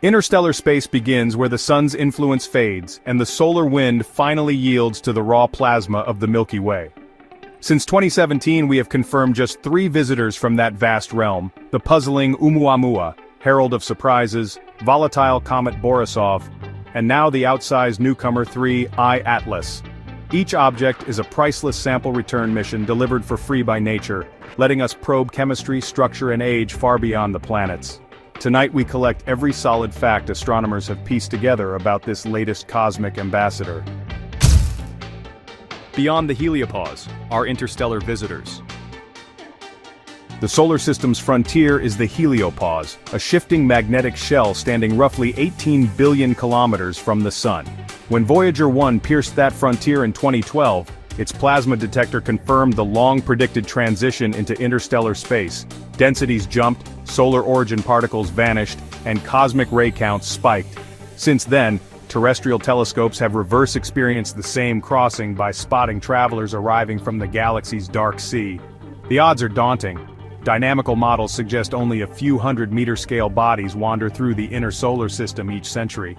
Interstellar space begins where the sun's influence fades, and the solar wind finally yields to the raw plasma of the Milky Way. Since 2017 we have confirmed just 3 visitors from that vast realm: the puzzling ʻOumuamua, herald of surprises, volatile comet Borisov, and now the outsized newcomer 3I Atlas. Each object is a priceless sample return mission delivered for free by nature, letting us probe chemistry, structure and age far beyond the planets. Tonight we collect every solid fact astronomers have pieced together about this latest cosmic ambassador. Beyond the heliopause, our interstellar visitors. The solar system's frontier is the heliopause, a shifting magnetic shell standing roughly 18 billion kilometers from the Sun. When Voyager 1 pierced that frontier in 2012, its plasma detector confirmed the long-predicted transition into interstellar space. Densities jumped, solar origin particles vanished, and cosmic ray counts spiked. Since then, terrestrial telescopes have reverse experienced the same crossing by spotting travelers arriving from the galaxy's dark sea. The odds are daunting. Dynamical models suggest only a few hundred-meter-scale bodies wander through the inner solar system each century.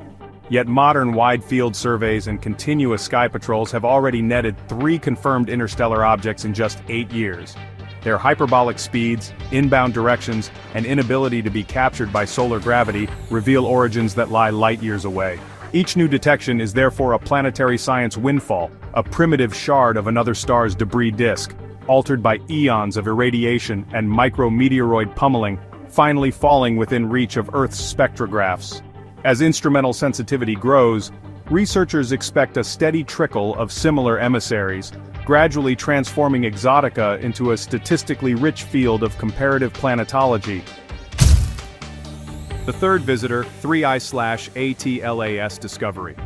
Yet modern wide-field surveys and continuous sky patrols have already netted 3 confirmed interstellar objects in just 8 years. Their hyperbolic speeds, inbound directions, and inability to be captured by solar gravity reveal origins that lie light-years away. Each new detection is therefore a planetary science windfall, a primitive shard of another star's debris disk, altered by eons of irradiation and micrometeoroid pummeling, finally falling within reach of Earth's spectrographs. As instrumental sensitivity grows, researchers expect a steady trickle of similar emissaries, gradually transforming exotica into a statistically rich field of comparative planetology. The third visitor, 3I/ATLAS Discovery.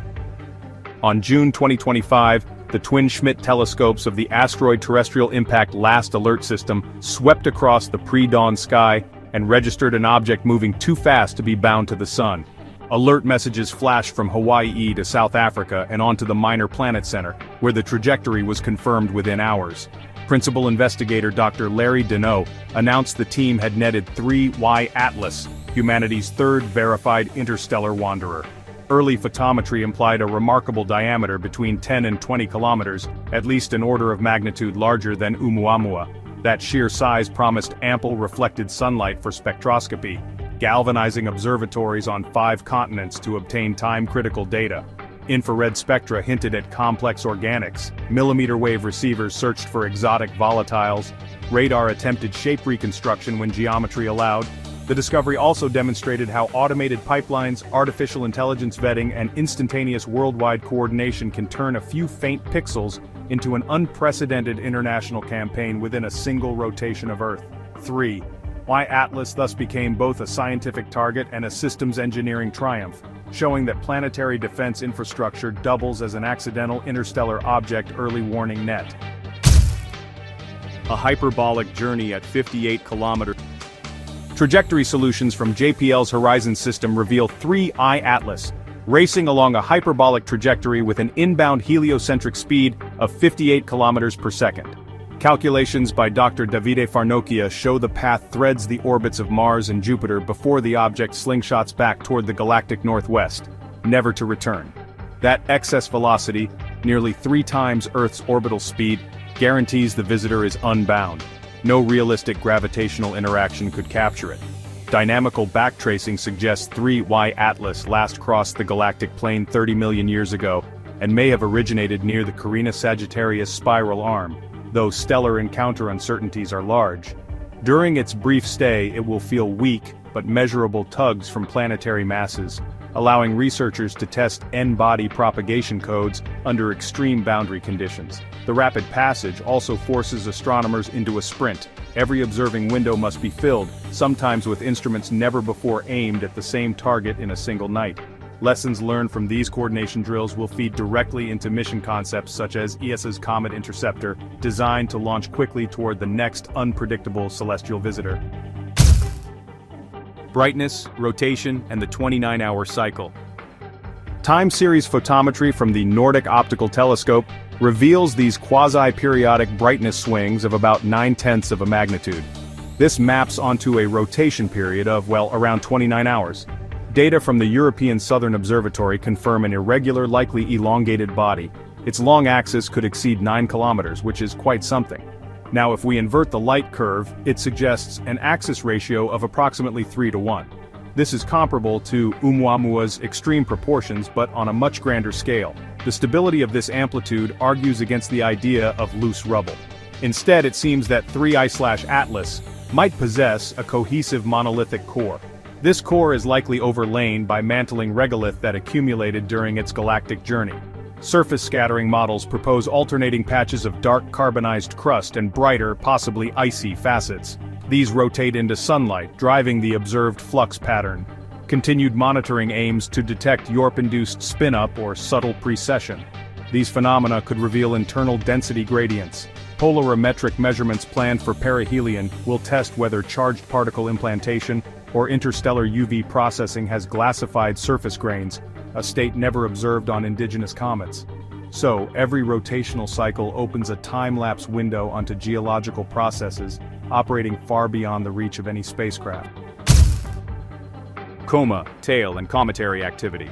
On June 2025, the twin Schmidt telescopes of the Asteroid Terrestrial Impact Last Alert System swept across the pre-dawn sky and registered an object moving too fast to be bound to the Sun. Alert messages flashed from Hawaii to South Africa and onto the Minor Planet Center, where the trajectory was confirmed within hours. Principal investigator Dr. Larry Deneau announced the team had netted 3Y Atlas, humanity's third verified interstellar wanderer. Early photometry implied a remarkable diameter between 10 and 20 kilometers, at least an order of magnitude larger than ʻOumuamua. That sheer size promised ample reflected sunlight for spectroscopy, galvanizing observatories on 5 continents to obtain time-critical data. Infrared spectra hinted at complex organics, millimeter-wave receivers searched for exotic volatiles, radar attempted shape reconstruction when geometry allowed. The discovery also demonstrated how automated pipelines, artificial intelligence vetting, and instantaneous worldwide coordination can turn a few faint pixels into an unprecedented international campaign within a single rotation of Earth. 3. Y Atlas thus became both a scientific target and a systems engineering triumph, showing that planetary defense infrastructure doubles as an accidental interstellar object early warning net. A hyperbolic journey at 58 kilometers. Trajectory solutions from JPL's Horizon system reveal 3I Atlas, racing along a hyperbolic trajectory with an inbound heliocentric speed of 58 kilometers per second. Calculations by Dr. Davide Farnochia show the path threads the orbits of Mars and Jupiter before the object slingshots back toward the galactic northwest, never to return. That excess velocity, nearly 3 times Earth's orbital speed, guarantees the visitor is unbound. No realistic gravitational interaction could capture it. Dynamical backtracing suggests 3Y Atlas last crossed the galactic plane 30 million years ago, and may have originated near the Carina Sagittarius spiral arm, though stellar encounter uncertainties are large. During its brief stay it will feel weak but measurable tugs from planetary masses, allowing researchers to test n-body propagation codes under extreme boundary conditions. The rapid passage also forces astronomers into a sprint. Every observing window must be filled, sometimes with instruments never before aimed at the same target in a single night. Lessons learned from these coordination drills will feed directly into mission concepts such as ESA's Comet Interceptor, designed to launch quickly toward the next unpredictable celestial visitor. Brightness, rotation, and the 29-hour cycle. Time series photometry from the Nordic Optical Telescope reveals these quasi-periodic brightness swings of about 9/10 of a magnitude. This maps onto a rotation period of, well, around 29 hours. Data from the European Southern Observatory confirm an irregular, likely elongated body. Its long axis could exceed 9 kilometers, which is quite something. Now if we invert the light curve, it suggests an axis ratio of approximately 3:1. This is comparable to ʻOumuamua's extreme proportions but on a much grander scale. The stability of this amplitude argues against the idea of loose rubble. Instead, it seems that 3I/Atlas might possess a cohesive monolithic core. This core is likely overlain by mantling regolith that accumulated during its galactic journey. Surface scattering models propose alternating patches of dark carbonized crust and brighter, possibly icy facets. These rotate into sunlight, driving the observed flux pattern. Continued monitoring aims to detect Yorp-induced spin-up or subtle precession. These phenomena could reveal internal density gradients. Polarimetric measurements planned for perihelion will test whether charged particle implantation or interstellar UV processing has glassified surface grains, a state never observed on indigenous comets. So, every rotational cycle opens a time-lapse window onto geological processes, operating far beyond the reach of any spacecraft. Coma, tail, and cometary activity.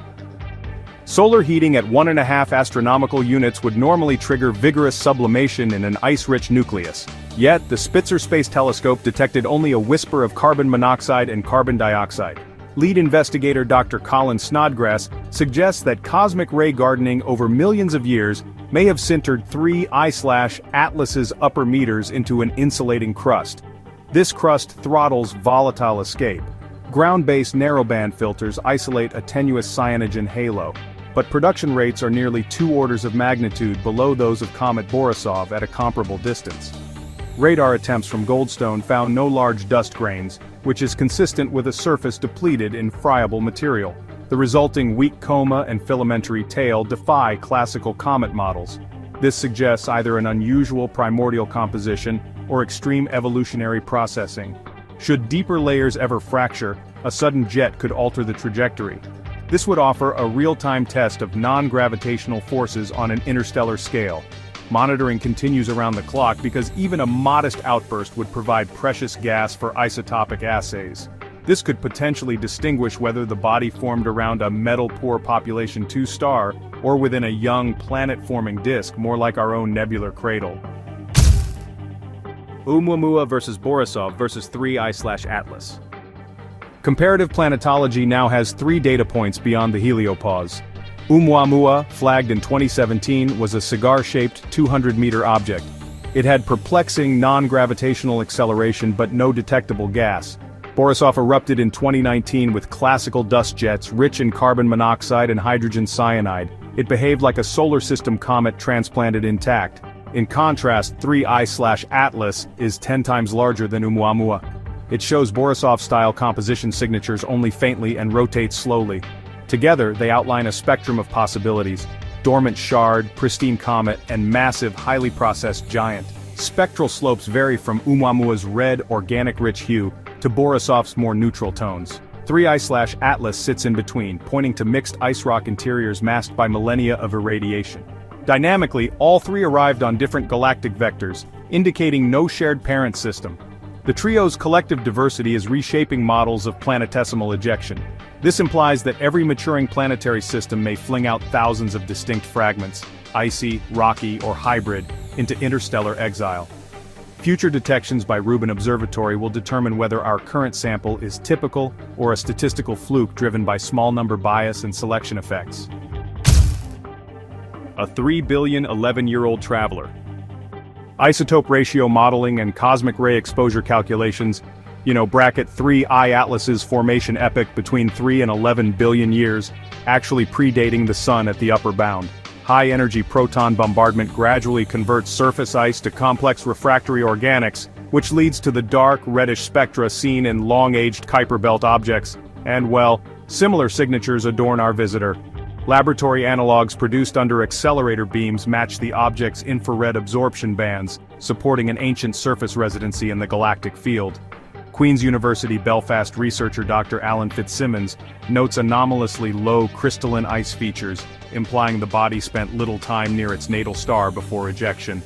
Solar heating at 1.5 astronomical units would normally trigger vigorous sublimation in an ice-rich nucleus. Yet, the Spitzer Space Telescope detected only a whisper of carbon monoxide and carbon dioxide. Lead investigator Dr. Colin Snodgrass suggests that cosmic ray gardening over millions of years may have sintered 3I/Atlas's upper meters into an insulating crust. This crust throttles volatile escape. Ground-based narrowband filters isolate a tenuous cyanogen halo, but production rates are nearly 2 orders of magnitude below those of Comet Borisov at a comparable distance. Radar attempts from Goldstone found no large dust grains, which is consistent with a surface depleted in friable material. The resulting weak coma and filamentary tail defy classical comet models. This suggests either an unusual primordial composition or extreme evolutionary processing. Should deeper layers ever fracture, a sudden jet could alter the trajectory. This would offer a real-time test of non-gravitational forces on an interstellar scale. Monitoring continues around the clock because even a modest outburst would provide precious gas for isotopic assays. This could potentially distinguish whether the body formed around a metal-poor population 2 star or within a young planet-forming disk more like our own nebular cradle. ʻOumuamua versus Borisov versus 3I/Atlas. Comparative planetology now has 3 data points beyond the heliopause. ʻOumuamua, flagged in 2017, was a cigar-shaped 200-meter object. It had perplexing non-gravitational acceleration but no detectable gas. Borisov erupted in 2019 with classical dust jets rich in carbon monoxide and hydrogen cyanide. It behaved like a solar system comet transplanted intact. In contrast, 3I/Atlas is 10 times larger than ʻOumuamua. It shows Borisov-style composition signatures only faintly and rotates slowly. Together, they outline a spectrum of possibilities: dormant shard, pristine comet, and massive, highly processed giant. Spectral slopes vary from ʻOumuamua's red, organic-rich hue to Borisov's more neutral tones. 3I/Atlas sits in between, pointing to mixed ice rock interiors masked by millennia of irradiation. Dynamically, all 3 arrived on different galactic vectors, indicating no shared parent system. The trio's collective diversity is reshaping models of planetesimal ejection. This implies that every maturing planetary system may fling out thousands of distinct fragments, icy, rocky, or hybrid, into interstellar exile. Future detections by Rubin Observatory will determine whether our current sample is typical or a statistical fluke driven by small number bias and selection effects. A 3 billion 11-year-old traveler. Isotope ratio modeling and cosmic ray exposure calculations, bracket 3I/Atlas's formation epoch between 3 and 11 billion years, actually predating the Sun at the upper bound. High-energy proton bombardment gradually converts surface ice to complex refractory organics, which leads to the dark, reddish spectra seen in long-aged Kuiper Belt objects, and similar signatures adorn our visitor. Laboratory analogs produced under accelerator beams match the object's infrared absorption bands, supporting an ancient surface residency in the galactic field. Queen's University Belfast researcher Dr. Alan Fitzsimmons notes anomalously low crystalline ice features, implying the body spent little time near its natal star before ejection.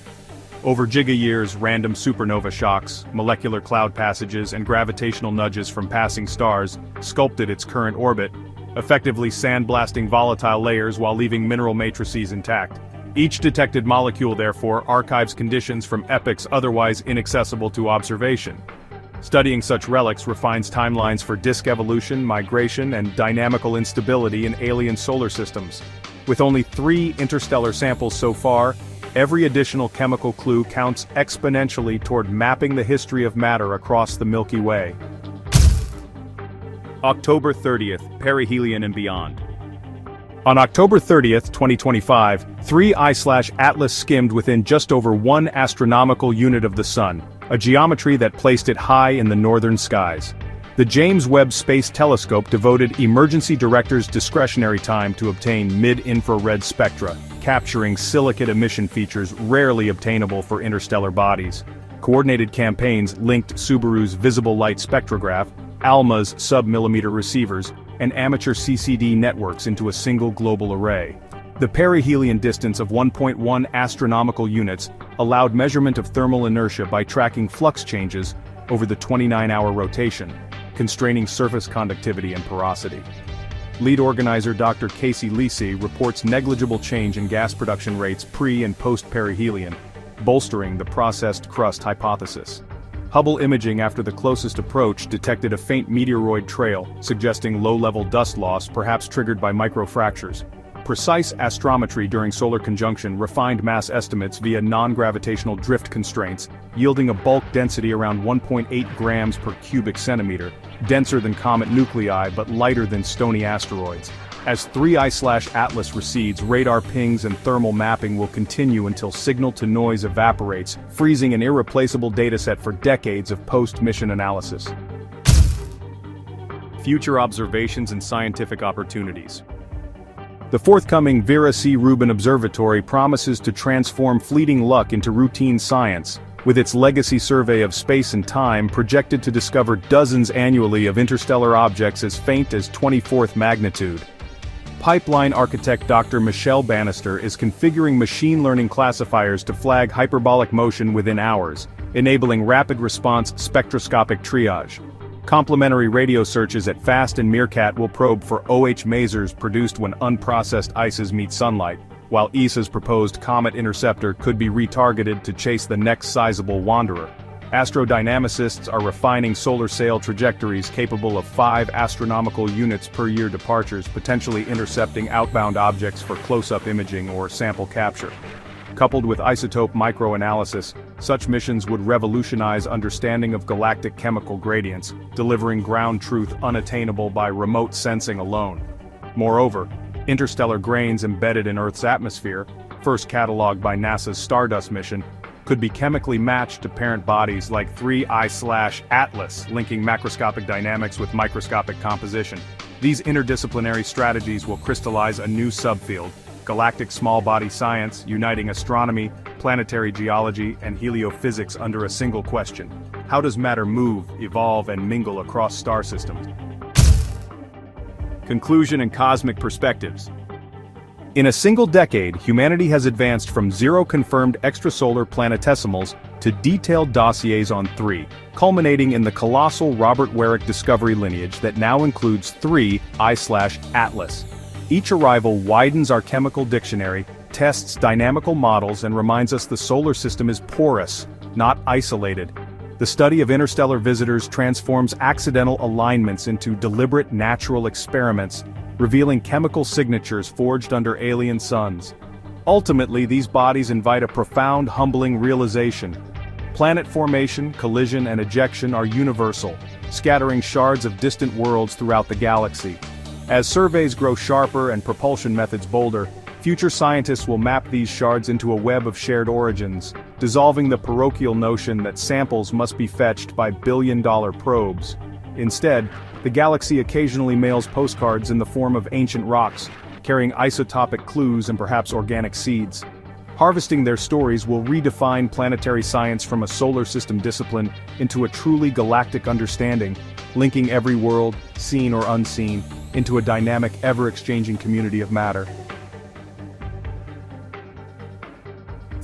Over giga-years, random supernova shocks, molecular cloud passages, and gravitational nudges from passing stars sculpted its current orbit, effectively sandblasting volatile layers while leaving mineral matrices intact. Each detected molecule, therefore, archives conditions from epochs otherwise inaccessible to observation. Studying such relics refines timelines for disk evolution, migration, and dynamical instability in alien solar systems. With only 3 interstellar samples so far, every additional chemical clue counts exponentially toward mapping the history of matter across the Milky Way. October 30th, perihelion and beyond. On October 30th, 2025, 3I/Atlas skimmed within just over 1 astronomical unit of the Sun, a geometry that placed it high in the northern skies. The James Webb Space Telescope devoted emergency directors discretionary time to obtain mid-infrared spectra, capturing silicate emission features rarely obtainable for interstellar bodies. Coordinated campaigns linked Subaru's visible light spectrograph, ALMA's sub-millimeter receivers, and amateur CCD networks into a single global array. The perihelion distance of 1.1 astronomical units allowed measurement of thermal inertia by tracking flux changes over the 29-hour rotation, constraining surface conductivity and porosity. Lead organizer Dr. Casey Lisi reports negligible change in gas production rates pre- and post-perihelion, bolstering the processed crust hypothesis. Hubble imaging after the closest approach detected a faint meteoroid trail, suggesting low-level dust loss perhaps triggered by microfractures. Precise astrometry during solar conjunction refined mass estimates via non-gravitational drift constraints, yielding a bulk density around 1.8 grams per cubic centimeter, denser than comet nuclei but lighter than stony asteroids. As 3I/Atlas recedes, radar pings and thermal mapping will continue until signal-to-noise evaporates, freezing an irreplaceable dataset for decades of post-mission analysis. Future observations and scientific opportunities. The forthcoming Vera C. Rubin Observatory promises to transform fleeting luck into routine science, with its legacy survey of space and time projected to discover dozens annually of interstellar objects as faint as 24th magnitude. Pipeline architect Dr. Michelle Bannister is configuring machine learning classifiers to flag hyperbolic motion within hours, enabling rapid response spectroscopic triage. Complementary radio searches at FAST and Meerkat will probe for OH masers produced when unprocessed ices meet sunlight, while ESA's proposed comet interceptor could be retargeted to chase the next sizable wanderer. Astrodynamicists are refining solar sail trajectories capable of 5 astronomical units per year departures, potentially intercepting outbound objects for close-up imaging or sample capture. Coupled with isotope microanalysis, such missions would revolutionize understanding of galactic chemical gradients, delivering ground truth unattainable by remote sensing alone. Moreover, interstellar grains embedded in Earth's atmosphere, first cataloged by NASA's Stardust mission, could be chemically matched to parent bodies like 3I/Atlas, linking macroscopic dynamics with microscopic composition. These interdisciplinary strategies will crystallize a new subfield, galactic small-body science, uniting astronomy, planetary geology, and heliophysics under a single question: how does matter move, evolve, and mingle across star systems? Conclusion and cosmic perspectives. In a single decade, humanity has advanced from 0 confirmed extrasolar planetesimals to detailed dossiers on 3, culminating in the colossal Robert Werik discovery lineage that now includes 3I/Atlas. Each arrival widens our chemical dictionary, tests dynamical models, and reminds us the solar system is porous, not isolated. The study of interstellar visitors transforms accidental alignments into deliberate natural experiments, revealing chemical signatures forged under alien suns. Ultimately, these bodies invite a profound, humbling realization. Planet formation, collision, and ejection are universal, scattering shards of distant worlds throughout the galaxy. As surveys grow sharper and propulsion methods bolder, future scientists will map these shards into a web of shared origins, dissolving the parochial notion that samples must be fetched by billion-dollar probes. Instead, the galaxy occasionally mails postcards in the form of ancient rocks, carrying isotopic clues and perhaps organic seeds. Harvesting their stories will redefine planetary science from a solar system discipline into a truly galactic understanding, linking every world, seen or unseen, into a dynamic, ever-exchanging community of matter.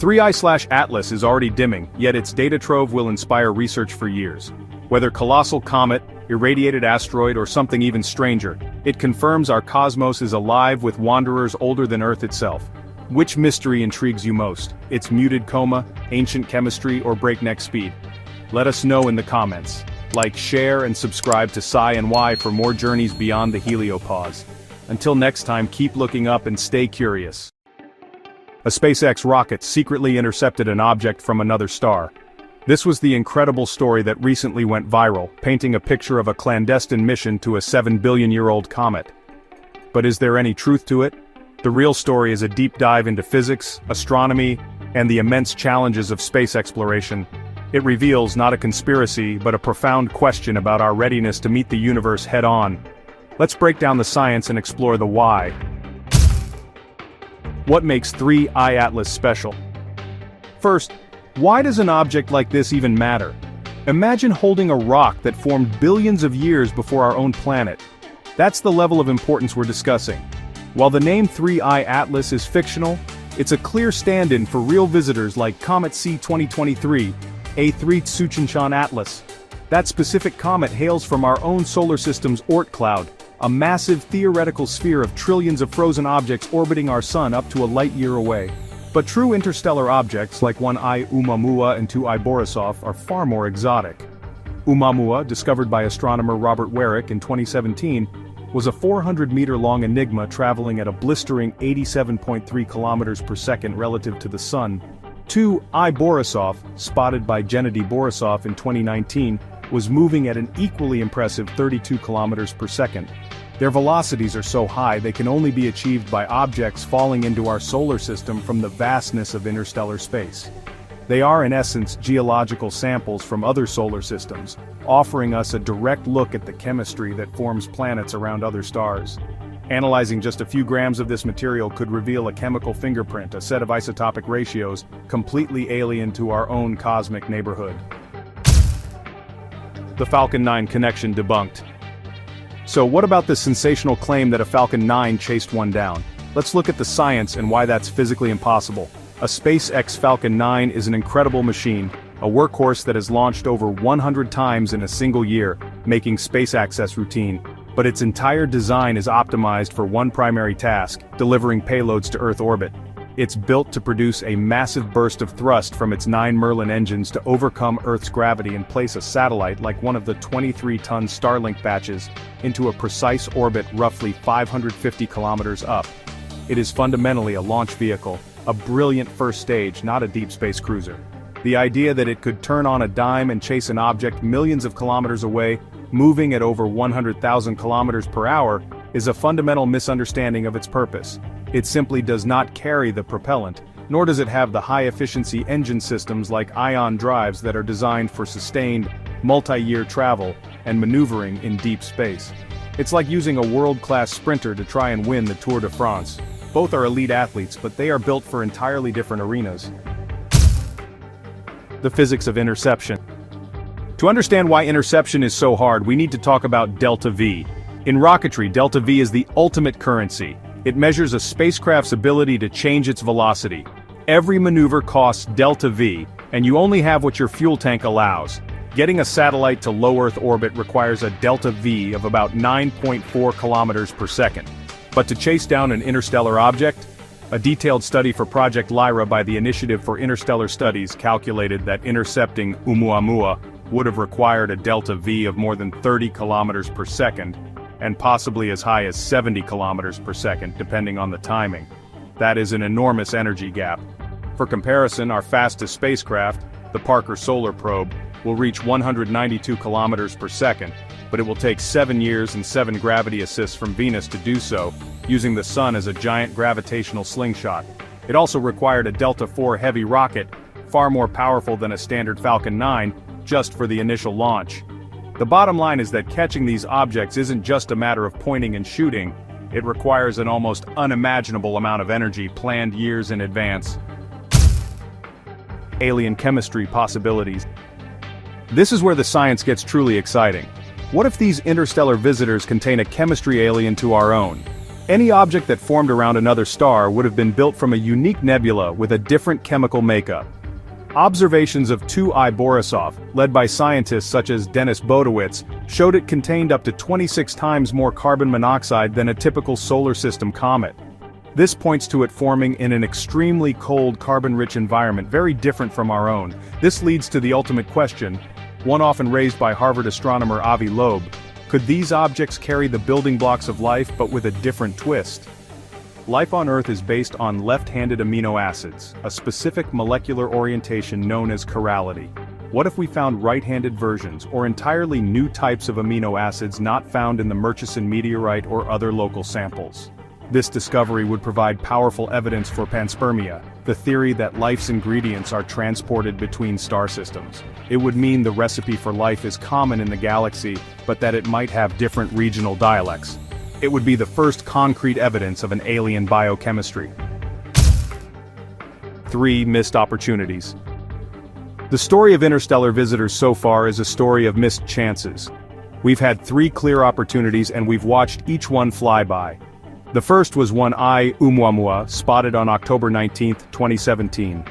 3I/Atlas is already dimming, yet its data trove will inspire research for years. Whether colossal comet, irradiated asteroid, or something even stranger, it confirms our cosmos is alive with wanderers older than Earth itself. Which mystery intrigues you most? Its muted coma, ancient chemistry, or breakneck speed? Let us know in the comments. Like, share, and subscribe to Sci and Y for more journeys beyond the heliopause. Until next time, keep looking up and stay curious. A SpaceX rocket secretly intercepted an object from another star. This was the incredible story that recently went viral, painting a picture of a clandestine mission to a 7-billion-year-old comet. But is there any truth to it? The real story is a deep dive into physics, astronomy, and the immense challenges of space exploration. It reveals not a conspiracy, but a profound question about our readiness to meet the universe head-on. Let's break down the science and explore the why. What makes 3I/Atlas special? First, why does an object like this even matter? Imagine holding a rock that formed billions of years before our own planet. That's the level of importance we're discussing. While the name 3I/Atlas is fictional, it's a clear stand-in for real visitors like Comet C 2023, A3 Tsuchinshan Atlas. That specific comet hails from our own solar system's Oort cloud, a massive theoretical sphere of trillions of frozen objects orbiting our sun up to a light-year away. But true interstellar objects like 1I ʻOumuamua and 2I Borisov are far more exotic. ʻOumuamua, discovered by astronomer Robert Warwick in 2017, was a 400-meter-long enigma traveling at a blistering 87.3 kilometers per second relative to the Sun. 2I Borisov, spotted by Gennady Borisov in 2019, was moving at an equally impressive 32 kilometers per second. Their velocities are so high they can only be achieved by objects falling into our solar system from the vastness of interstellar space. They are in essence geological samples from other solar systems, offering us a direct look at the chemistry that forms planets around other stars. Analyzing just a few grams of this material could reveal a chemical fingerprint, a set of isotopic ratios, completely alien to our own cosmic neighborhood. The Falcon 9 connection debunked. So what about the sensational claim that a Falcon 9 chased one down? Let's look at the science and why that's physically impossible. A SpaceX Falcon 9 is an incredible machine, a workhorse that has launched over 100 times in a single year, making space access routine. But its entire design is optimized for one primary task, delivering payloads to Earth orbit. It's built to produce a massive burst of thrust from its 9 Merlin engines to overcome Earth's gravity and place a satellite like one of the 23-ton Starlink batches into a precise orbit roughly 550 kilometers up. It is fundamentally a launch vehicle, a brilliant first stage, not a deep space cruiser. The idea that it could turn on a dime and chase an object millions of kilometers away, moving at over 100,000 kilometers per hour, is a fundamental misunderstanding of its purpose. It simply does not carry the propellant, nor does it have the high-efficiency engine systems like ion drives that are designed for sustained, multi-year travel and maneuvering in deep space. It's like using a world-class sprinter to try and win the Tour de France. Both are elite athletes, but they are built for entirely different arenas. The physics of interception. To understand why interception is so hard, we need to talk about delta V. In rocketry, delta V is the ultimate currency. It measures a spacecraft's ability to change its velocity. Every maneuver costs delta V, and you only have what your fuel tank allows. Getting a satellite to low Earth orbit requires a delta V of about 9.4 kilometers per second. But to chase down an interstellar object? A detailed study for Project Lyra by the Initiative for Interstellar Studies calculated that intercepting ʻOumuamua would have required a delta V of more than 30 kilometers per second, and possibly as high as 70 kilometers per second depending on the timing. That is an enormous energy gap. For comparison, our fastest spacecraft, the Parker Solar Probe, will reach 192 kilometers per second, but it will take 7 years and 7 gravity assists from Venus to do so, using the Sun as a giant gravitational slingshot. It also required a Delta IV Heavy rocket, far more powerful than a standard Falcon 9, just for the initial launch. The bottom line is that catching these objects isn't just a matter of pointing and shooting, it requires an almost unimaginable amount of energy planned years in advance. Alien chemistry possibilities. This is where the science gets truly exciting. What if these interstellar visitors contain a chemistry alien to our own? Any object that formed around another star would have been built from a unique nebula with a different chemical makeup. Observations of 2I Borisov, led by scientists such as Denis Bodowitz, showed it contained up to 26 times more carbon monoxide than a typical solar system comet. This points to it forming in an extremely cold carbon-rich environment very different from our own. This leads to the ultimate question, one often raised by Harvard astronomer Avi Loeb: could these objects carry the building blocks of life but with a different twist? Life on Earth is based on left-handed amino acids, a specific molecular orientation known as chirality. What if we found right-handed versions or entirely new types of amino acids not found in the Murchison meteorite or other local samples? This discovery would provide powerful evidence for panspermia, the theory that life's ingredients are transported between star systems. It would mean the recipe for life is common in the galaxy, but that it might have different regional dialects. It would be the first concrete evidence of an alien biochemistry. 3 Missed opportunities. The story of interstellar visitors so far is a story of missed chances. We've had 3 clear opportunities and we've watched each one fly by. The first was one ʻOumuamua, spotted on October 19, 2017.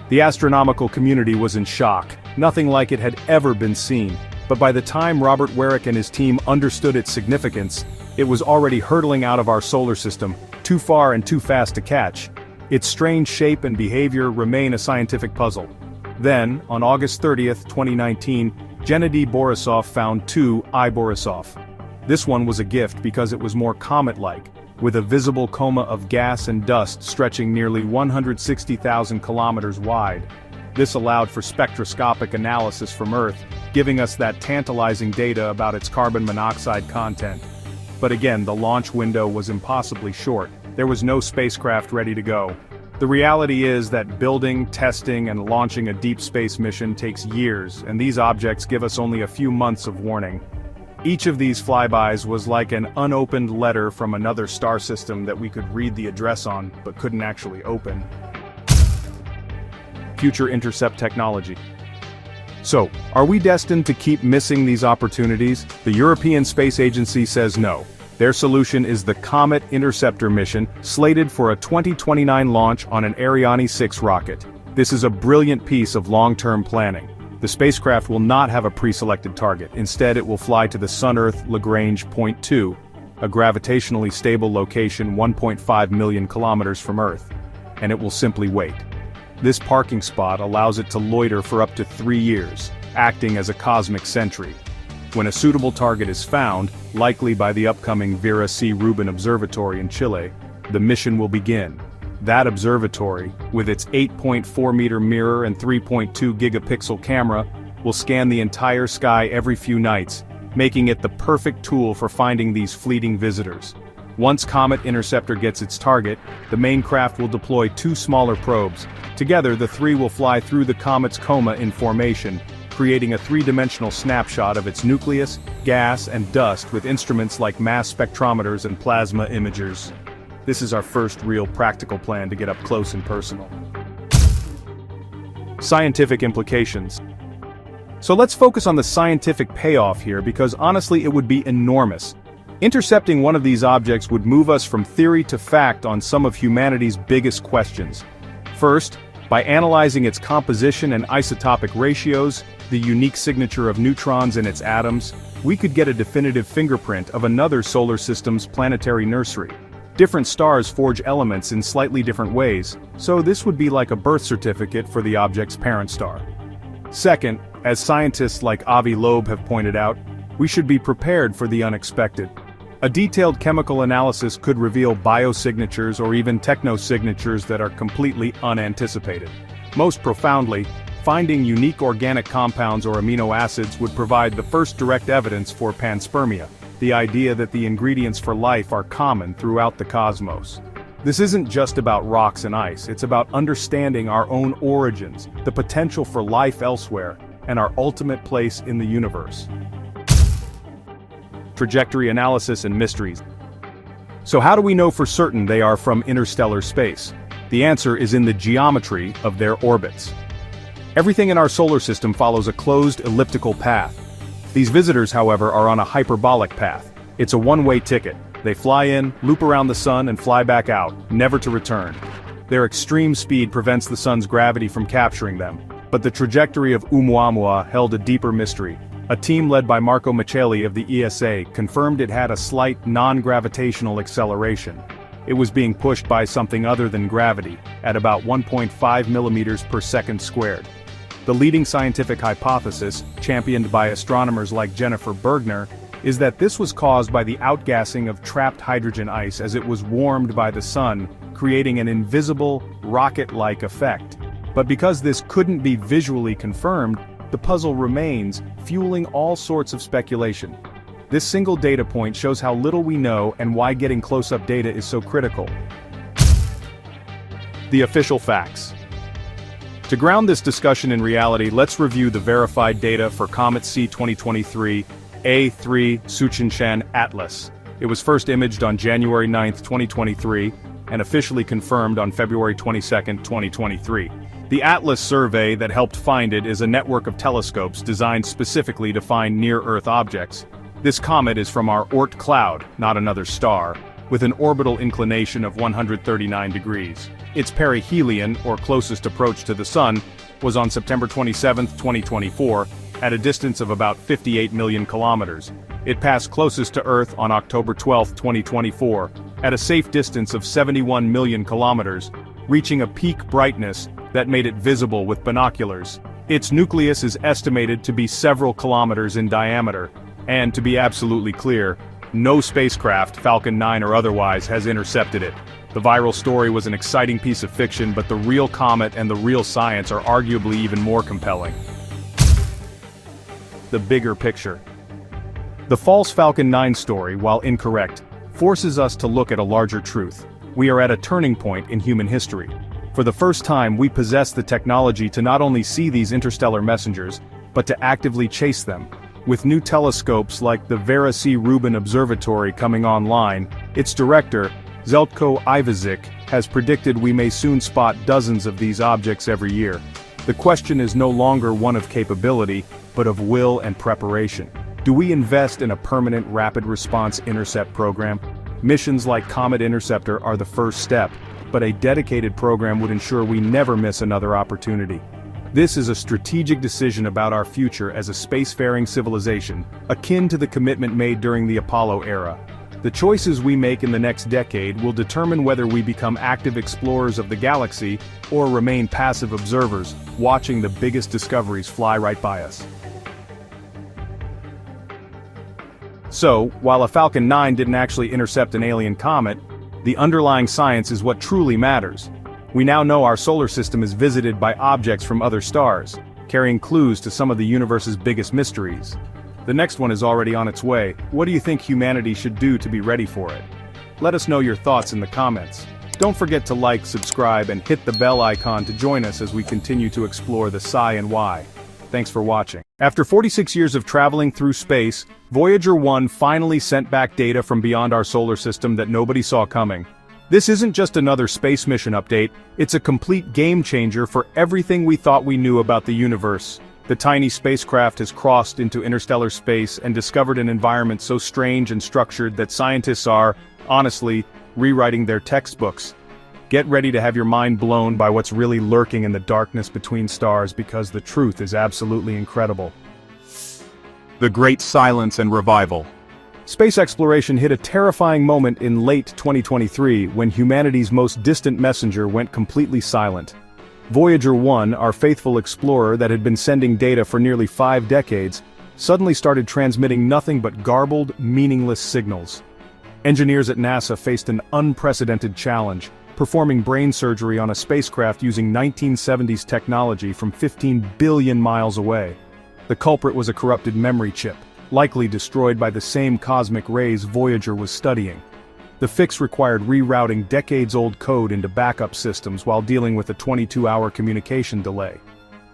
The astronomical community was in shock. Nothing like it had ever been seen. But by the time Robert Warwick and his team understood its significance, it was already hurtling out of our solar system, too far and too fast to catch. Its strange shape and behavior remain a scientific puzzle. Then, on August 30, 2019, Gennady Borisov found 2I Borisov. This one was a gift because it was more comet-like, with a visible coma of gas and dust stretching nearly 160,000 kilometers wide. This allowed for spectroscopic analysis from Earth, giving us that tantalizing data about its carbon monoxide content. But again, the launch window was impossibly short. There was no spacecraft ready to go. The reality is that building, testing, and launching a deep space mission takes years, and these objects give us only a few months of warning. Each of these flybys was like an unopened letter from another star system that we could read the address on, but couldn't actually open. Future intercept technology. So, are we destined to keep missing these opportunities? The European Space Agency says no. Their solution is the Comet Interceptor mission, slated for a 2029 launch on an Ariane 6 rocket. This is a brilliant piece of long-term planning. The spacecraft will not have a pre-selected target. Instead, it will fly to the Sun-Earth Lagrange Point 2, a gravitationally stable location 1.5 million kilometers from Earth, and it will simply wait. This parking spot allows it to loiter for up to 3 years, acting as a cosmic sentry. When a suitable target is found, likely by the upcoming Vera C. Rubin Observatory in Chile, the mission will begin. That observatory, with its 8.4-meter mirror and 3.2 gigapixel camera, will scan the entire sky every few nights, making it the perfect tool for finding these fleeting visitors. Once Comet Interceptor gets its target, the main craft will deploy 2 smaller probes. Together, the 3 will fly through the comet's coma in formation, creating a 3-dimensional snapshot of its nucleus, gas, and dust with instruments like mass spectrometers and plasma imagers. This is our first real practical plan to get up close and personal. Scientific implications. So let's focus on the scientific payoff here because honestly it would be enormous. Intercepting one of these objects would move us from theory to fact on some of humanity's biggest questions. First, by analyzing its composition and isotopic ratios, the unique signature of neutrons in its atoms, we could get a definitive fingerprint of another solar system's planetary nursery. Different stars forge elements in slightly different ways, so this would be like a birth certificate for the object's parent star. Second, as scientists like Avi Loeb have pointed out, we should be prepared for the unexpected. A detailed chemical analysis could reveal biosignatures or even technosignatures that are completely unanticipated. Most profoundly, finding unique organic compounds or amino acids would provide the first direct evidence for panspermia, the idea that the ingredients for life are common throughout the cosmos. This isn't just about rocks and ice, it's about understanding our own origins, the potential for life elsewhere, and our ultimate place in the universe. Trajectory analysis and mysteries. So how do we know for certain they are from interstellar space? The answer is in the geometry of their orbits. Everything in our solar system follows a closed elliptical path. These visitors, however, are on a hyperbolic path. It's a one-way ticket. They fly in, loop around the sun and fly back out, never to return. Their extreme speed prevents the sun's gravity from capturing them. But the trajectory of ʻOumuamua held a deeper mystery. A team led by Marco Micheli of the ESA confirmed it had a slight non-gravitational acceleration. It was being pushed by something other than gravity, at about 1.5 millimeters per second squared. The leading scientific hypothesis, championed by astronomers like Jennifer Bergner, is that this was caused by the outgassing of trapped hydrogen ice as it was warmed by the sun, creating an invisible, rocket-like effect. But because this couldn't be visually confirmed, the puzzle remains, fueling all sorts of speculation. This single data point shows how little we know and why getting close-up data is so critical. The official facts. To ground this discussion in reality, let's review the verified data for Comet C 2023 A3 Tsuchinshan Atlas. It was first imaged on January 9, 2023, and officially confirmed on February 22, 2023. The Atlas survey that helped find it is a network of telescopes designed specifically to find near-Earth objects. This comet is from our Oort cloud, not another star, with an orbital inclination of 139 degrees. Its perihelion, or closest approach to the Sun, was on September 27, 2024, at a distance of about 58 million kilometers. It passed closest to Earth on October 12, 2024, at a safe distance of 71 million kilometers, reaching a peak brightness that made it visible with binoculars. Its nucleus is estimated to be several kilometers in diameter, and to be absolutely clear, no spacecraft, Falcon 9 or otherwise, has intercepted it. The viral story was an exciting piece of fiction, but the real comet and the real science are arguably even more compelling. The bigger picture. The false Falcon 9 story, while incorrect, forces us to look at a larger truth. We are at a turning point in human history. For the first time, we possess the technology to not only see these interstellar messengers, but to actively chase them. With new telescopes like the Vera C. Rubin Observatory coming online, its director, Željko Ivazic, has predicted we may soon spot dozens of these objects every year. The question is no longer one of capability, but of will and preparation. Do we invest in a permanent rapid response intercept program? Missions like Comet Interceptor are the first step, but a dedicated program would ensure we never miss another opportunity. This is a strategic decision about our future as a spacefaring civilization, akin to the commitment made during the Apollo era. The choices we make in the next decade will determine whether we become active explorers of the galaxy or remain passive observers, watching the biggest discoveries fly right by us. So, while a Falcon 9 didn't actually intercept an alien comet, the underlying science is what truly matters. We now know our solar system is visited by objects from other stars, carrying clues to some of the universe's biggest mysteries. The next one is already on its way. What do you think humanity should do to be ready for it? Let us know your thoughts in the comments. Don't forget to like, subscribe, and hit the bell icon to join us as we continue to explore the Psi and Why. Thanks for watching. After 46 years of traveling through space, Voyager 1 finally sent back data from beyond our solar system that nobody saw coming. This isn't just another space mission update, it's a complete game-changer for everything we thought we knew about the universe. The tiny spacecraft has crossed into interstellar space and discovered an environment so strange and structured that scientists are, honestly, rewriting their textbooks. Get ready to have your mind blown by what's really lurking in the darkness between stars, because the truth is absolutely incredible. The Great Silence and Revival. Space exploration hit a terrifying moment in late 2023 when humanity's most distant messenger went completely silent. Voyager 1, our faithful explorer that had been sending data for nearly 5 decades, suddenly started transmitting nothing but garbled, meaningless signals. Engineers at NASA faced an unprecedented challenge, performing brain surgery on a spacecraft using 1970s technology from 15 billion miles away. The culprit was a corrupted memory chip, likely destroyed by the same cosmic rays Voyager was studying. The fix required rerouting decades-old code into backup systems while dealing with a 22-hour communication delay.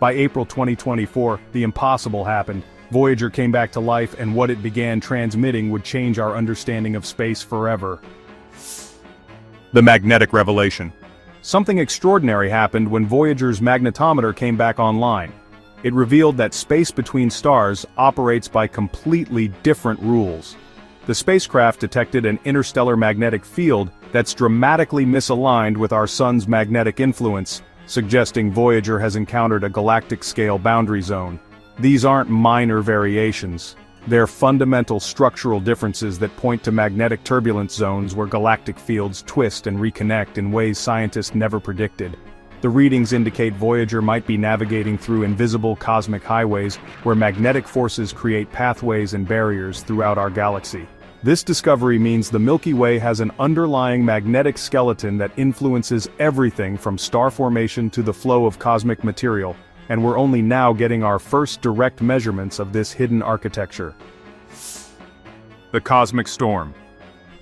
By April 2024, the impossible happened. Voyager came back to life, and what it began transmitting would change our understanding of space forever. The magnetic revelation. Something extraordinary happened when Voyager's magnetometer came back online. It revealed that space between stars operates by completely different rules. The spacecraft detected an interstellar magnetic field that's dramatically misaligned with our sun's magnetic influence, suggesting Voyager has encountered a galactic-scale boundary zone. These aren't minor variations. They're fundamental structural differences that point to magnetic turbulence zones where galactic fields twist and reconnect in ways scientists never predicted. The readings indicate Voyager might be navigating through invisible cosmic highways where magnetic forces create pathways and barriers throughout our galaxy. This discovery means the Milky Way has an underlying magnetic skeleton that influences everything from star formation to the flow of cosmic material, and we're only now getting our first direct measurements of this hidden architecture. The cosmic storm.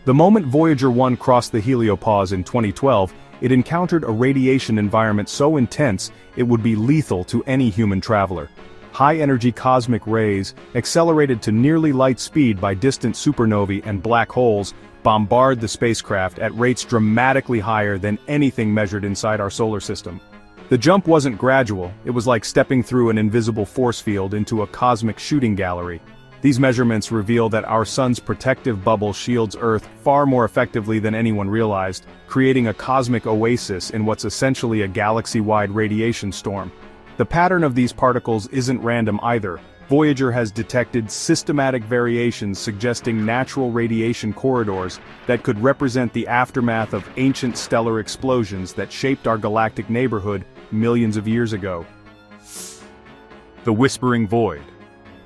The moment Voyager 1 crossed the heliopause in 2012, it encountered a radiation environment so intense it would be lethal to any human traveler. High-energy cosmic rays, accelerated to nearly light speed by distant supernovae and black holes, bombard the spacecraft at rates dramatically higher than anything measured inside our solar system. The jump wasn't gradual, it was like stepping through an invisible force field into a cosmic shooting gallery. These measurements reveal that our sun's protective bubble shields Earth far more effectively than anyone realized, creating a cosmic oasis in what's essentially a galaxy-wide radiation storm. The pattern of these particles isn't random either. Voyager has detected systematic variations suggesting natural radiation corridors that could represent the aftermath of ancient stellar explosions that shaped our galactic neighborhood millions of years ago. The Whispering Void.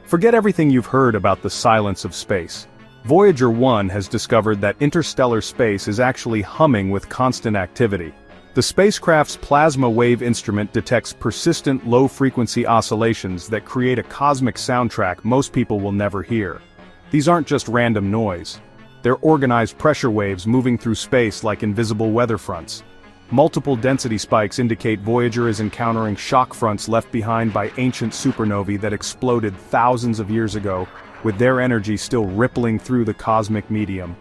Forget everything you've heard about the silence of space. Voyager 1 has discovered that interstellar space is actually humming with constant activity. The spacecraft's plasma wave instrument detects persistent low-frequency oscillations that create a cosmic soundtrack most people will never hear. These aren't just random noise. They're organized pressure waves moving through space like invisible weather fronts. Multiple density spikes indicate Voyager is encountering shock fronts left behind by ancient supernovae that exploded thousands of years ago, with their energy still rippling through the cosmic medium.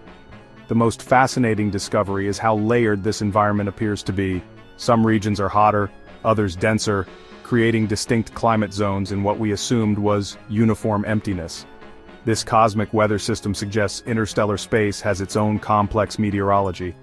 The most fascinating discovery is how layered this environment appears to be. Some regions are hotter, others denser, creating distinct climate zones in what we assumed was uniform emptiness. This cosmic weather system suggests interstellar space has its own complex meteorology.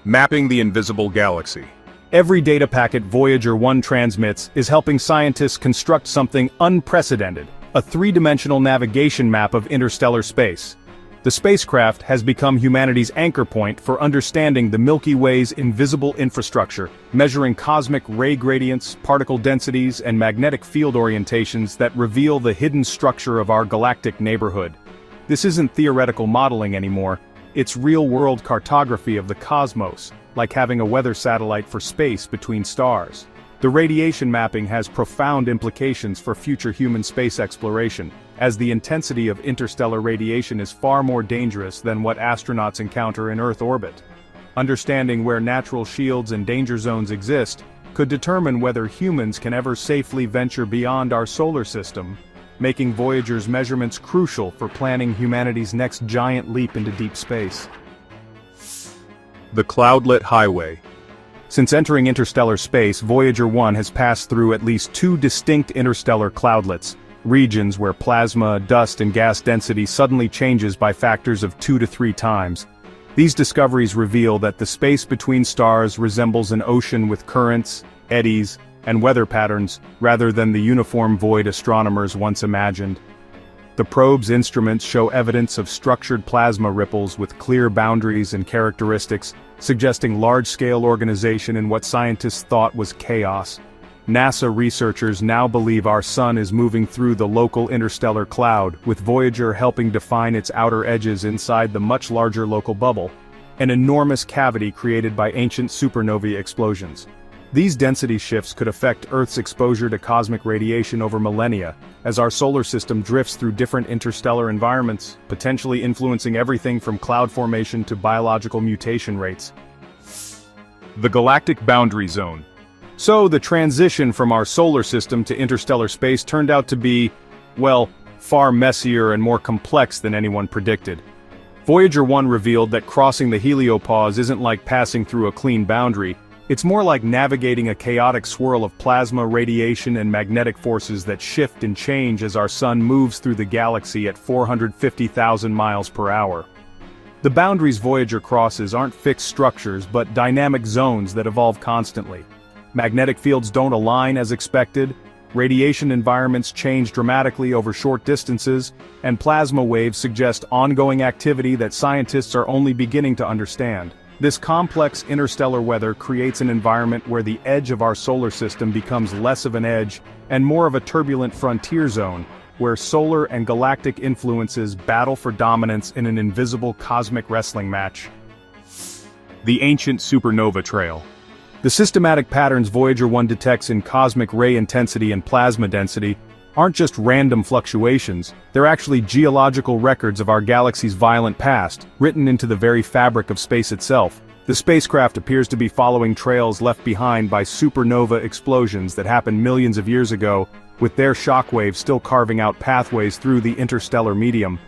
Mapping the invisible galaxy. Every data packet Voyager 1 transmits is helping scientists construct something unprecedented, a three-dimensional navigation map of interstellar space. The spacecraft has become humanity's anchor point for understanding the Milky Way's invisible infrastructure, measuring cosmic ray gradients, particle densities, and magnetic field orientations that reveal the hidden structure of our galactic neighborhood. This isn't theoretical modeling anymore, it's real-world cartography of the cosmos, like having a weather satellite for space between stars. The radiation mapping has profound implications for future human space exploration, as the intensity of interstellar radiation is far more dangerous than what astronauts encounter in Earth orbit. Understanding where natural shields and danger zones exist could determine whether humans can ever safely venture beyond our solar system, making Voyager's measurements crucial for planning humanity's next giant leap into deep space. The Cloudlet Highway. Since entering interstellar space, Voyager 1 has passed through at least two distinct interstellar cloudlets, regions where plasma, dust, and gas density suddenly changes by factors of 2 to 3 times. These discoveries reveal that the space between stars resembles an ocean with currents, eddies, and weather patterns, rather than the uniform void astronomers once imagined. The probe's instruments show evidence of structured plasma ripples with clear boundaries and characteristics, suggesting large-scale organization in what scientists thought was chaos. NASA researchers now believe our sun is moving through the local interstellar cloud, with Voyager helping define its outer edges inside the much larger local bubble, an enormous cavity created by ancient supernovae explosions. These density shifts could affect Earth's exposure to cosmic radiation over millennia, as our solar system drifts through different interstellar environments, potentially influencing everything from cloud formation to biological mutation rates. The Galactic Boundary Zone. So the transition from our solar system to interstellar space turned out to be, well, far messier and more complex than anyone predicted. Voyager 1 revealed that crossing the heliopause isn't like passing through a clean boundary, It's more like navigating a chaotic swirl of plasma, radiation, and magnetic forces that shift and change as our sun moves through the galaxy at 450,000 miles per hour. The boundaries Voyager crosses aren't fixed structures but dynamic zones that evolve constantly. Magnetic fields don't align as expected, radiation environments change dramatically over short distances, and plasma waves suggest ongoing activity that scientists are only beginning to understand. This complex interstellar weather creates an environment where the edge of our solar system becomes less of an edge and more of a turbulent frontier zone, where solar and galactic influences battle for dominance in an invisible cosmic wrestling match. The ancient supernova trail. The systematic patterns Voyager 1 detects in cosmic ray intensity and plasma density aren't just random fluctuations, they're actually geological records of our galaxy's violent past, written into the very fabric of space itself. The spacecraft appears to be following trails left behind by supernova explosions that happened millions of years ago, with their shockwaves still carving out pathways through the interstellar medium.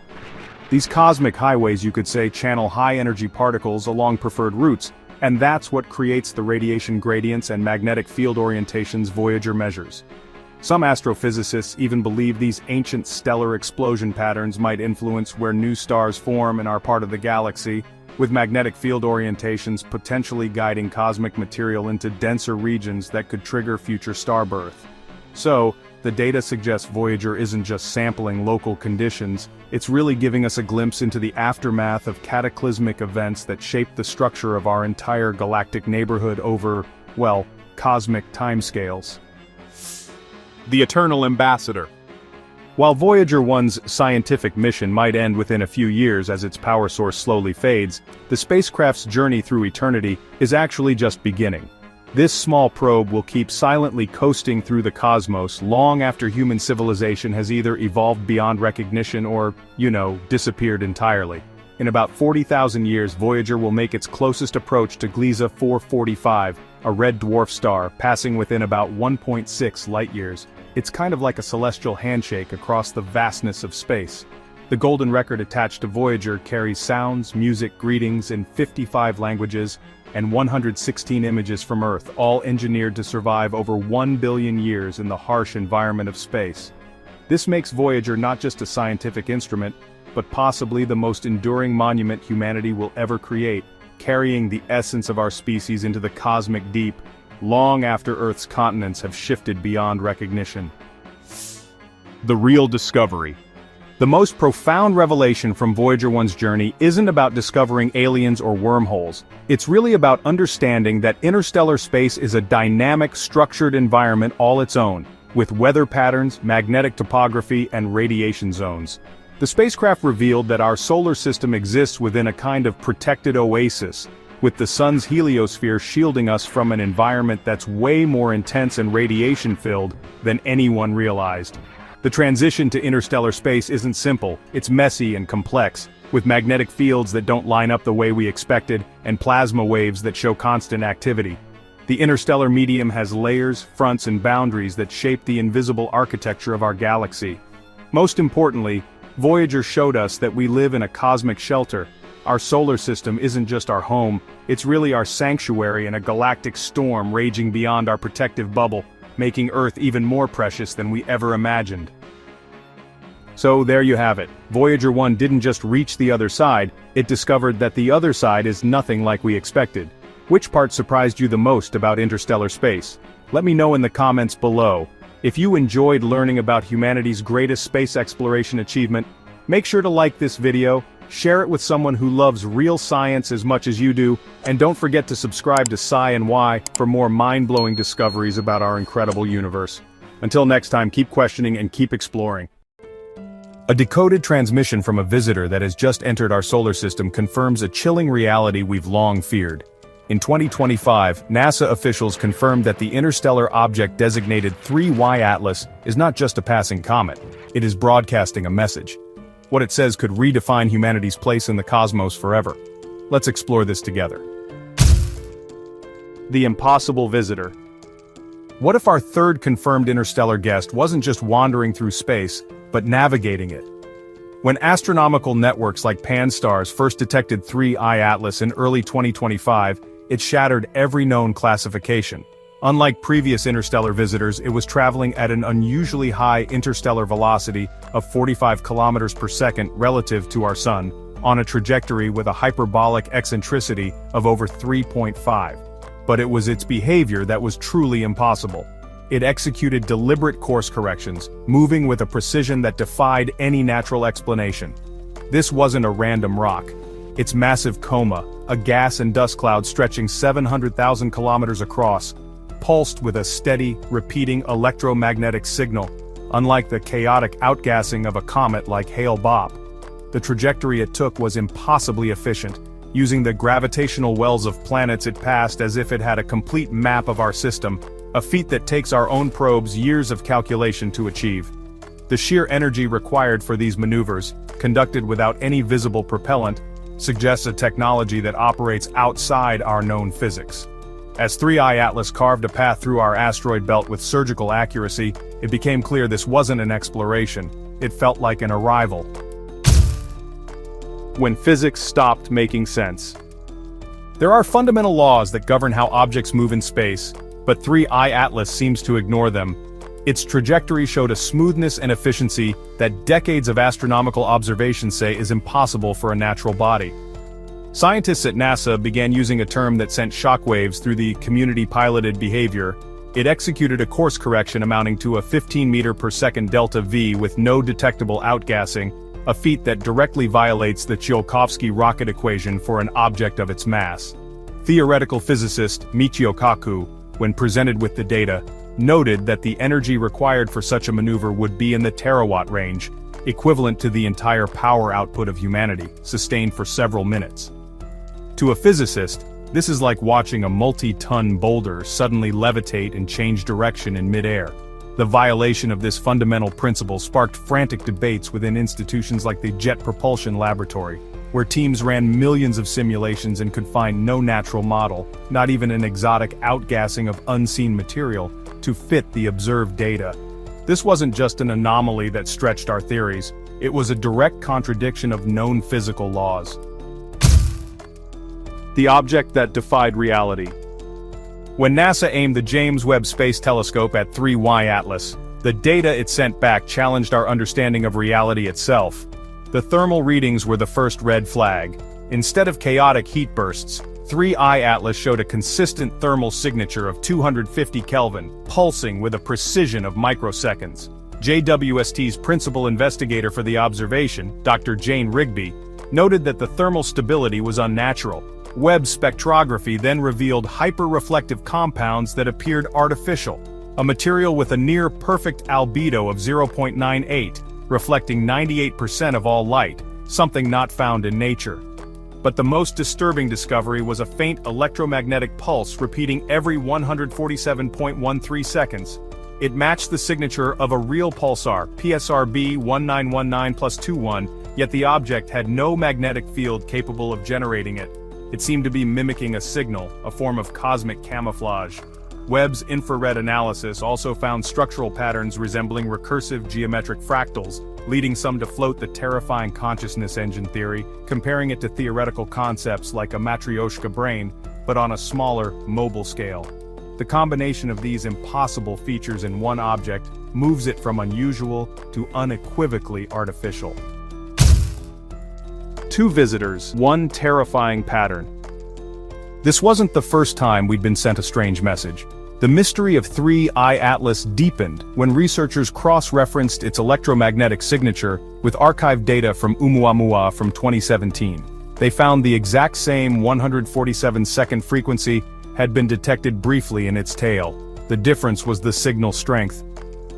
These cosmic highways, you could say, channel high-energy particles along preferred routes, and that's what creates the radiation gradients and magnetic field orientations Voyager measures. Some astrophysicists even believe these ancient stellar explosion patterns might influence where new stars form in our part of the galaxy, with magnetic field orientations potentially guiding cosmic material into denser regions that could trigger future star birth. So, the data suggests Voyager isn't just sampling local conditions, it's really giving us a glimpse into the aftermath of cataclysmic events that shape the structure of our entire galactic neighborhood over, well, cosmic timescales. The Eternal Ambassador. While Voyager 1's scientific mission might end within a few years as its power source slowly fades, the spacecraft's journey through eternity is actually just beginning. This small probe will keep silently coasting through the cosmos long after human civilization has either evolved beyond recognition or, disappeared entirely. In about 40,000 years, Voyager will make its closest approach to Gliese 445, a red dwarf star, passing within about 1.6 light-years. It's kind of like a celestial handshake across the vastness of space. The golden record attached to Voyager carries sounds, music, greetings in 55 languages, and 116 images from Earth, all engineered to survive over 1 billion years in the harsh environment of space. This makes Voyager not just a scientific instrument, but possibly the most enduring monument humanity will ever create, carrying the essence of our species into the cosmic deep, long after Earth's continents have shifted beyond recognition. The real discovery. The most profound revelation from Voyager 1's journey isn't about discovering aliens or wormholes. It's really about understanding that interstellar space is a dynamic, structured environment all its own, with weather patterns, magnetic topography, and radiation zones. The spacecraft revealed that our solar system exists within a kind of protected oasis, with the sun's heliosphere shielding us from an environment that's way more intense and radiation-filled than anyone realized. The transition to interstellar space isn't simple, it's messy and complex, with magnetic fields that don't line up the way we expected, and plasma waves that show constant activity. The interstellar medium has layers, fronts, and boundaries that shape the invisible architecture of our galaxy. Most importantly, Voyager showed us that we live in a cosmic shelter. Our solar system isn't just our home, it's really our sanctuary in a galactic storm raging beyond our protective bubble, making Earth even more precious than we ever imagined. So there you have it. Voyager 1 didn't just reach the other side, it discovered that the other side is nothing like we expected. Which part surprised you the most about interstellar space? Let me know in the comments below. If you enjoyed learning about humanity's greatest space exploration achievement, make sure to like this video, share it with someone who loves real science as much as you do, and don't forget to subscribe to Sci and Why for more mind-blowing discoveries about our incredible universe. Until next time, keep questioning and keep exploring. A decoded transmission from a visitor that has just entered our solar system confirms a chilling reality we've long feared. In 2025, NASA officials confirmed that the interstellar object designated 3Y Atlas is not just a passing comet, it is broadcasting a message. What it says could redefine humanity's place in the cosmos forever. Let's explore this together. The impossible visitor. What if our third confirmed interstellar guest wasn't just wandering through space, but navigating it? When astronomical networks like Pan-STARRS first detected 3I Atlas in early 2025, It shattered every known classification. Unlike previous interstellar visitors, it was traveling at an unusually high interstellar velocity of 45 kilometers per second relative to our Sun, on a trajectory with a hyperbolic eccentricity of over 3.5. But it was its behavior that was truly impossible. It executed deliberate course corrections, moving with a precision that defied any natural explanation. This wasn't a random rock. Its massive coma, a gas and dust cloud stretching 700,000 kilometers across, pulsed with a steady, repeating electromagnetic signal, unlike the chaotic outgassing of a comet like Hale-Bopp. The trajectory it took was impossibly efficient, using the gravitational wells of planets it passed as if it had a complete map of our system, a feat that takes our own probes years of calculation to achieve. The sheer energy required for these maneuvers, conducted without any visible propellant, suggests a technology that operates outside our known physics. As 3I Atlas carved a path through our asteroid belt with surgical accuracy, it became clear this wasn't an exploration. It felt like an arrival. When physics stopped making sense. There are fundamental laws that govern how objects move in space, but 3I Atlas seems to ignore them. Its trajectory showed a smoothness and efficiency that decades of astronomical observations say is impossible for a natural body. Scientists at NASA began using a term that sent shockwaves through the community-piloted behavior. It executed a course correction amounting to a 15-meter-per-second delta V with no detectable outgassing, a feat that directly violates the Tsiolkovsky rocket equation for an object of its mass. Theoretical physicist Michio Kaku, when presented with the data, noted that the energy required for such a maneuver would be in the terawatt range, equivalent to the entire power output of humanity, sustained for several minutes. To a physicist, this is like watching a multi-ton boulder suddenly levitate and change direction in midair. The violation of this fundamental principle sparked frantic debates within institutions like the Jet Propulsion Laboratory, where teams ran millions of simulations and could find no natural model, not even an exotic outgassing of unseen material, to fit the observed data. This wasn't just an anomaly that stretched our theories, it was a direct contradiction of known physical laws. The object that defied reality. When NASA aimed the James Webb Space Telescope at 3Y Atlas, the data it sent back challenged our understanding of reality itself. The thermal readings were the first red flag. Instead of chaotic heat bursts, 3I Atlas showed a consistent thermal signature of 250 Kelvin, pulsing with a precision of microseconds. JWST's principal investigator for the observation, Dr. Jane Rigby, noted that the thermal stability was unnatural. Webb spectrography then revealed hyper-reflective compounds that appeared artificial, a material with a near-perfect albedo of 0.98, reflecting 98% of all light, something not found in nature. But the most disturbing discovery was a faint electromagnetic pulse repeating every 147.13 seconds. It matched the signature of a real pulsar, PSRB 1919+21, yet the object had no magnetic field capable of generating it. It seemed to be mimicking a signal, a form of cosmic camouflage. Webb's infrared analysis also found structural patterns resembling recursive geometric fractals, leading some to float the terrifying consciousness engine theory, comparing it to theoretical concepts like a Matryoshka brain, but on a smaller, mobile scale. The combination of these impossible features in one object moves it from unusual to unequivocally artificial. Two visitors, one terrifying pattern. This wasn't the first time we'd been sent a strange message. The mystery of 3I Atlas deepened when researchers cross-referenced its electromagnetic signature with archived data from ʻOumuamua from 2017. They found the exact same 147-second frequency had been detected briefly in its tail. The difference was the signal strength.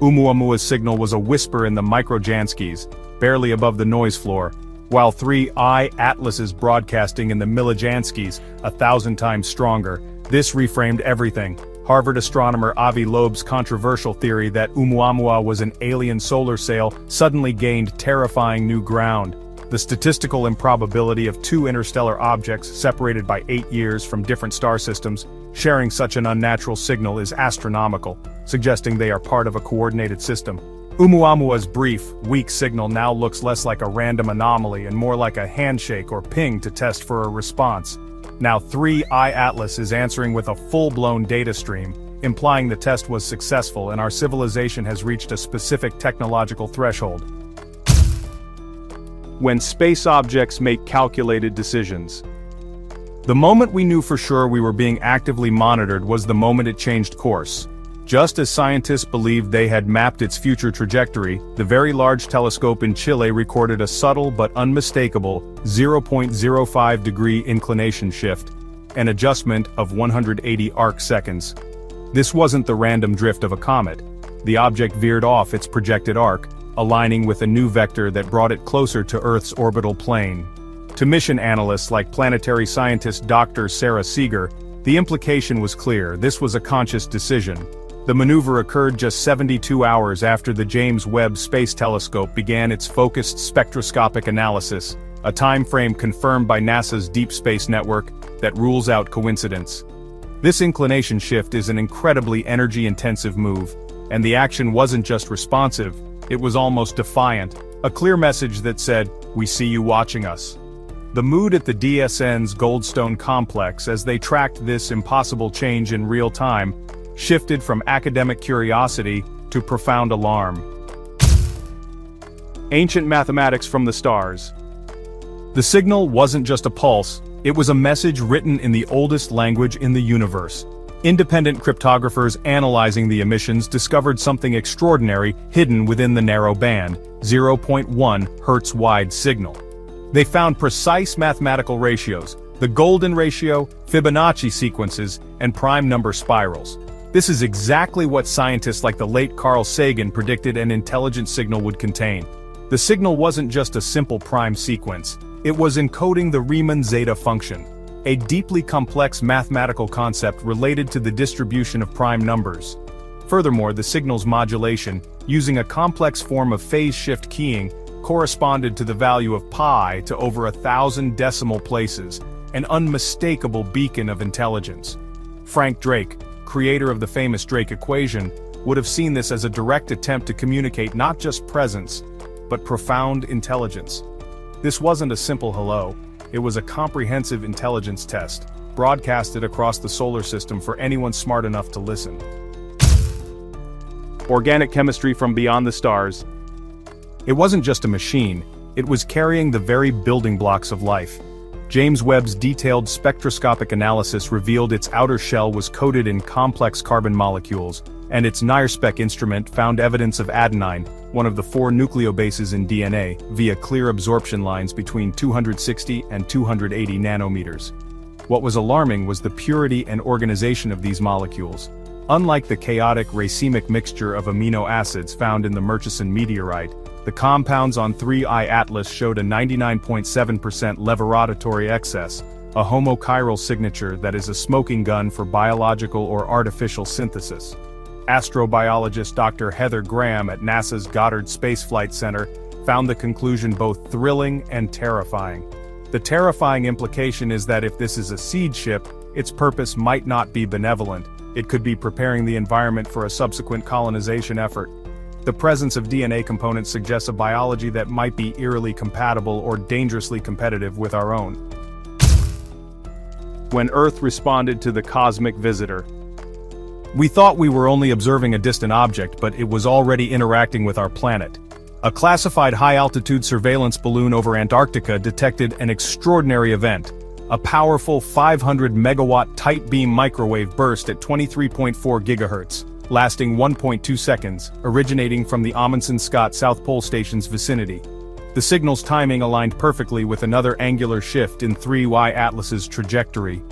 ʻOumuamua's signal was a whisper in the microjanskis, barely above the noise floor, while 3I Atlas's broadcasting in the millijanskis, 1,000 times stronger. This reframed everything. Harvard astronomer Avi Loeb's controversial theory that ʻOumuamua was an alien solar sail suddenly gained terrifying new ground. The statistical improbability of two interstellar objects separated by 8 years from different star systems, sharing such an unnatural signal is astronomical, suggesting they are part of a coordinated system. ʻOumuamua's brief, weak signal now looks less like a random anomaly and more like a handshake or ping to test for a response. Now 3I Atlas is answering with a full-blown data stream, implying the test was successful and our civilization has reached a specific technological threshold. When space objects make calculated decisions. The moment we knew for sure we were being actively monitored was the moment it changed course. Just as scientists believed they had mapped its future trajectory, the Very Large Telescope in Chile recorded a subtle but unmistakable 0.05-degree inclination shift, an adjustment of 180 arc-seconds. This wasn't the random drift of a comet. The object veered off its projected arc, aligning with a new vector that brought it closer to Earth's orbital plane. To mission analysts like planetary scientist Dr. Sarah Seeger, the implication was clear: this was a conscious decision. The maneuver occurred just 72 hours after the James Webb Space Telescope began its focused spectroscopic analysis, a time frame confirmed by NASA's Deep Space Network that rules out coincidence. This inclination shift is an incredibly energy-intensive move, and the action wasn't just responsive, it was almost defiant, a clear message that said, "We see you watching us." The mood at the DSN's Goldstone complex as they tracked this impossible change in real time shifted from academic curiosity to profound alarm. Ancient mathematics from the stars. The signal wasn't just a pulse, it was a message written in the oldest language in the universe. Independent cryptographers analyzing the emissions discovered something extraordinary hidden within the narrow band, 0.1 Hz-wide signal. They found precise mathematical ratios, the golden ratio, Fibonacci sequences, and prime number spirals. This is exactly what scientists like the late Carl Sagan predicted an intelligent signal would contain. The signal wasn't just a simple prime sequence, it was encoding the Riemann zeta function, a deeply complex mathematical concept related to the distribution of prime numbers. Furthermore, the signal's modulation, using a complex form of phase shift keying, corresponded to the value of pi to over 1,000 decimal places, an unmistakable beacon of intelligence. Frank Drake, creator of the famous Drake equation, would have seen this as a direct attempt to communicate not just presence, but profound intelligence. This wasn't a simple hello, it was a comprehensive intelligence test, broadcasted across the solar system for anyone smart enough to listen. Organic chemistry from beyond the stars. It wasn't just a machine, it was carrying the very building blocks of life. James Webb's detailed spectroscopic analysis revealed its outer shell was coated in complex carbon molecules, and its NIRSpec instrument found evidence of adenine, one of the 4 nucleobases in DNA, via clear absorption lines between 260 and 280 nanometers. What was alarming was the purity and organization of these molecules. Unlike the chaotic racemic mixture of amino acids found in the Murchison meteorite, the compounds on 3I Atlas showed a 99.7% levorotatory excess, a homochiral signature that is a smoking gun for biological or artificial synthesis. Astrobiologist Dr. Heather Graham at NASA's Goddard Space Flight Center found the conclusion both thrilling and terrifying. The terrifying implication is that if this is a seed ship, its purpose might not be benevolent, it could be preparing the environment for a subsequent colonization effort. The presence of DNA components suggests a biology that might be eerily compatible or dangerously competitive with our own. When Earth responded to the cosmic visitor. We thought we were only observing a distant object, but it was already interacting with our planet. A classified high-altitude surveillance balloon over Antarctica detected an extraordinary event, a powerful 500-megawatt tight-beam microwave burst at 23.4 gigahertz. Lasting 1.2 seconds, originating from the Amundsen-Scott South Pole Station's vicinity. The signal's timing aligned perfectly with another angular shift in 3Y Atlas's trajectory.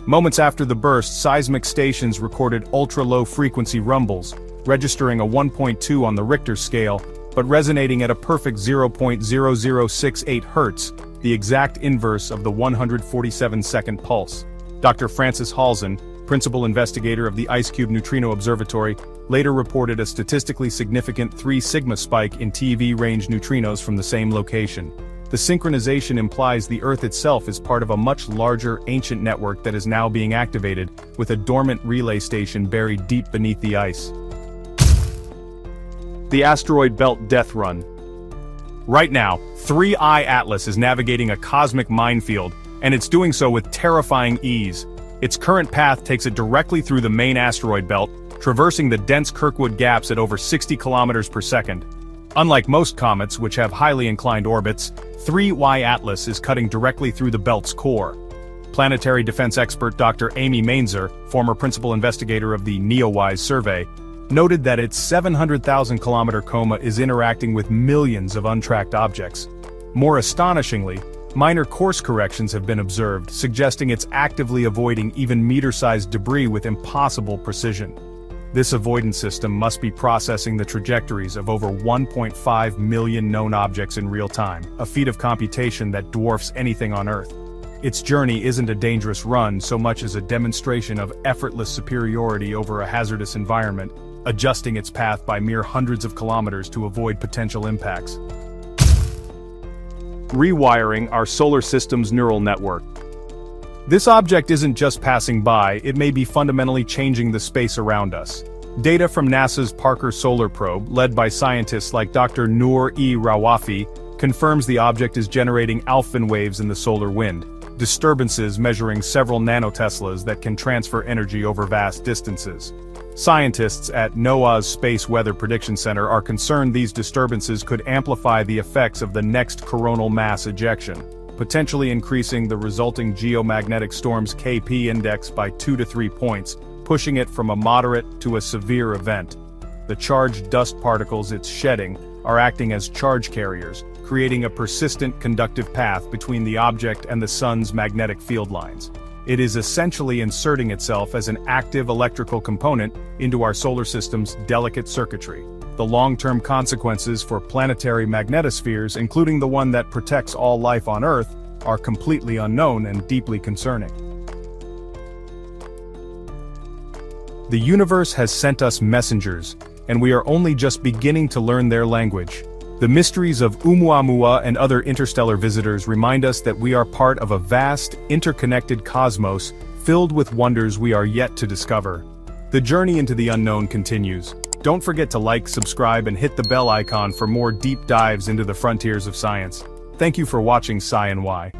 Moments after the burst, seismic stations recorded ultra-low frequency rumbles, registering a 1.2 on the Richter scale, but resonating at a perfect 0.0068 Hz, the exact inverse of the 147-second pulse. Dr. Francis Halzen, principal investigator of the IceCube Neutrino Observatory, later reported a statistically significant 3 sigma spike in TeV-range neutrinos from the same location. The synchronization implies the Earth itself is part of a much larger, ancient network that is now being activated, with a dormant relay station buried deep beneath the ice. The Asteroid Belt Death Run. Right now, 3I Atlas is navigating a cosmic minefield, And it's doing so with terrifying ease. Its current path takes it directly through the main asteroid belt, traversing the dense Kirkwood gaps at over 60 kilometers per second. Unlike most comets, which have highly inclined orbits, 3Y Atlas is cutting directly through the belt's core. Planetary defense expert Dr. Amy Mainzer, former principal investigator of the NEOWISE survey, noted that its 700,000-kilometer coma is interacting with millions of untracked objects. More astonishingly, minor course corrections have been observed, suggesting it's actively avoiding even meter-sized debris with impossible precision. This avoidance system must be processing the trajectories of over 1.5 million known objects in real time, a feat of computation that dwarfs anything on Earth. Its journey isn't a dangerous run so much as a demonstration of effortless superiority over a hazardous environment, adjusting its path by mere hundreds of kilometers to avoid potential impacts. Rewiring our solar system's neural network. This object isn't just passing by, it may be fundamentally changing the space around us. Data from NASA's Parker Solar Probe, led by scientists like Dr. Noor-e-Rawafi, confirms the object is generating alpha waves in the solar wind, disturbances measuring several nanoteslas that can transfer energy over vast distances. Scientists at NOAA's Space Weather Prediction Center are concerned these disturbances could amplify the effects of the next coronal mass ejection, potentially increasing the resulting geomagnetic storm's KP index by 2 to 3 points, pushing it from a moderate to a severe event. The charged dust particles it's shedding are acting as charge carriers, creating a persistent conductive path between the object and the sun's magnetic field lines. It is essentially inserting itself as an active electrical component into our solar system's delicate circuitry. The long-term consequences for planetary magnetospheres, including the one that protects all life on Earth, are completely unknown and deeply concerning. The universe has sent us messengers, and we are only just beginning to learn their language. The mysteries of ʻOumuamua and other interstellar visitors remind us that we are part of a vast, interconnected cosmos filled with wonders we are yet to discover. The journey into the unknown continues. Don't forget to like, subscribe, and hit the bell icon for more deep dives into the frontiers of science. Thank you for watching Sci and Why.